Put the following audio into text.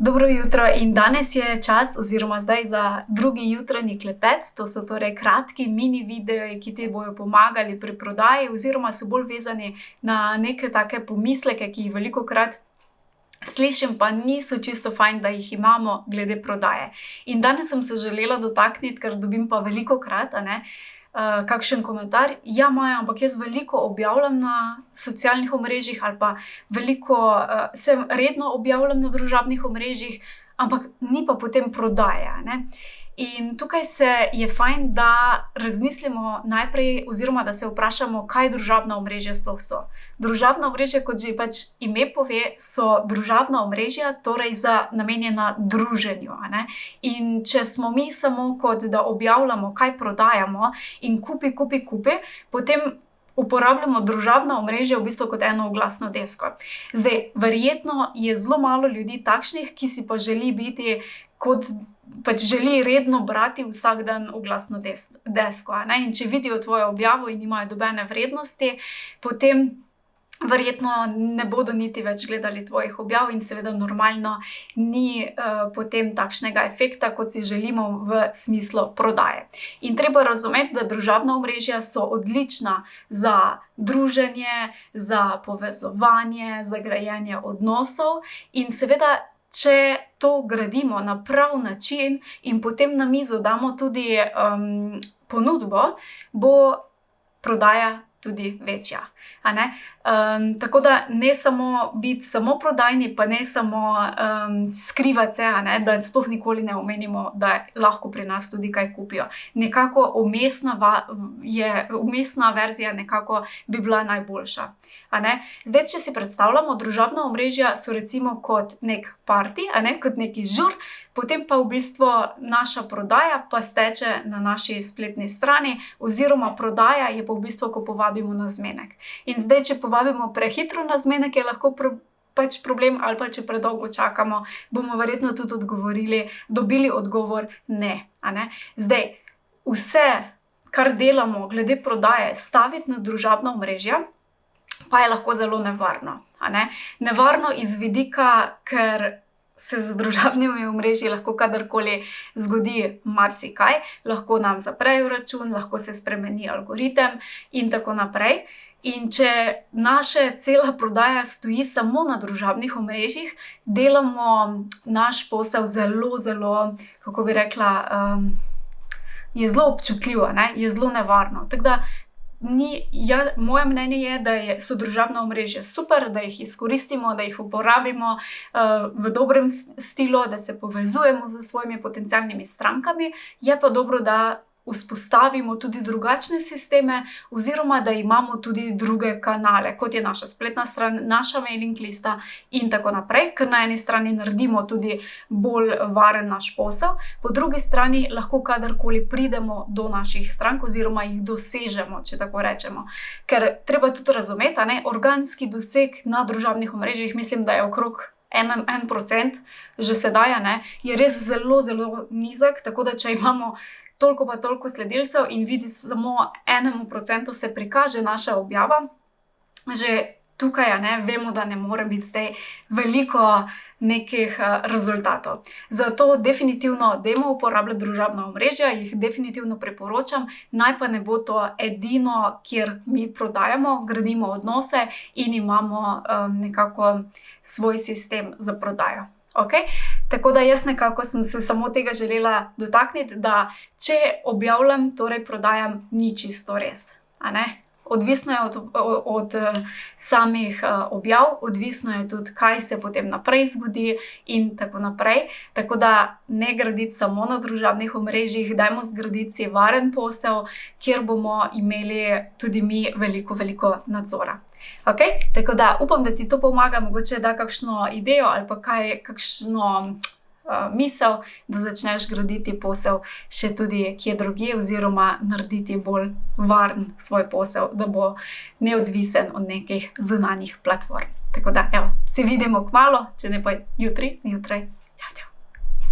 Dobro jutro in danes je čas oziroma zdaj za drugi jutranji klepet. To so torej kratki mini videi, ki ti bojo pomagali pri prodaji oziroma so bolj vezani na neke take pomisleke, ki jih velikokrat slišim, pa niso čisto fajn, da jih imamo glede prodaje. In danes sem se želela dotakniti, ker dobim pa velikokrat, kakšen komentar. Ja, Maja, ampak jaz veliko objavljam na socialnih omrežjih ali pa veliko se redno objavljam na družabnih omrežjih, ampak ni pa potem prodaje, ne. In tukaj je fajn, da razmislimo najprej oziroma da se vprašamo, kaj družabna omrežja sploh so. Družabna omrežja, kot že pač ime pove, so družabna omrežja, torej namenjena druženju, In če smo mi samo kot da objavljamo, kaj prodajamo in kupi, potem uporabljamo družabna omrežja v bistvu kot eno oglasno desko. Zdaj, verjetno je zelo malo ljudi takšnih, ki si pa želi biti pač želi redno brati vsak dan oglasno desko, In če vidijo tvojo objavo in nimajo nobene vrednosti, potem verjetno ne bodo niti več gledali tvojih objav in seveda normalno ni potem takšnega efekta, kot si želimo v smislu prodaje. In treba razumeti, da družabna omrežja so odlična za druženje, za povezovanje, za grajenje odnosov in seveda, če to gradimo na prav način in potem na mizo damo tudi ponudbo, bo prodaja tudi večja, tako da ne samo biti samo prodajni, pa ne samo skrivati se, da sploh nikoli ne omenimo, da lahko pri nas tudi kaj kupijo. Nekako vmesna verzija nekako bi bila najboljša, Zdaj, če si predstavljamo, družabna omrežja so recimo kot nek party, kot neki žur, potem pa v bistvu naša prodaja pa steče na naši spletni strani oziroma prodaja je pa v bistvu, ko povabimo na zmenek. In zdaj, če povabimo prehitro na zmenek, je lahko pač problem, ali pa če predolgo čakamo, bomo verjetno tudi dobili odgovor ne, Zdaj, vse, kar delamo glede prodaje, staviti na družabna omrežja, pa je lahko zelo nevarno, Nevarno iz vidika, ker se z družabnimi omrežji lahko kadarkoli zgodi marsikaj, lahko nam zaprejo račun, lahko se spremeni algoritem in tako naprej. In če naša cela prodaja stoji samo na družabnih omrežjih, delamo naš posel zelo, kako bi rekla, je zelo občutljivo, je zelo nevarno. Tako da moje mnenje je, da so družabna omrežja super, da jih izkoristimo, da jih uporabimo v dobrem stilu, da se povezujemo s svojimi potencialnimi strankami. Je pa dobro, da vzpostavimo tudi drugačne sisteme oziroma da imamo tudi druge kanale, kot je naša spletna stran, naša mailing lista in tako naprej, ker na eni strani naredimo tudi bolj varen naš posel, po drugi strani lahko kadarkoli pridemo do naših strank oziroma jih dosežemo, če tako rečemo. Ker treba tudi razumeti, organski doseg na družabnih omrežjih, mislim, da je okrog 1% že sedaj, je res zelo nizek, tako da če imamo toliko pa toliko sledilcev in vidi samo 1% se prikaže naša objava, že tukaj, vemo, da ne more biti zdaj veliko nekih rezultatov. Zato definitivno dajmo uporabljati družabna omrežja, jih definitivno priporočam, naj pa ne bo to edino, kjer mi prodajamo, gradimo odnose in imamo nekako svoj sistem za prodajo. Tako da jaz nekako sem se samo tega želela dotakniti, da če objavljam, torej prodajam, ni čisto res, Odvisno je od samih objav, odvisno je tudi, kaj se potem naprej zgodi in tako naprej. Tako da ne graditi samo na družabnih omrežjih, dajmo zgraditi si varen posel, kjer bomo imeli tudi mi veliko nadzora. Tako da upam, da ti to pomaga, mogoče da kakšno idejo ali pa kakšno misel, da začneš graditi posel še tudi kje drugje oziroma narediti bolj varen svoj posel, da bo neodvisen od nekih zunanjih platform. Tako da, se vidimo kmalu, če ne pa jutri, zjutraj. Čau.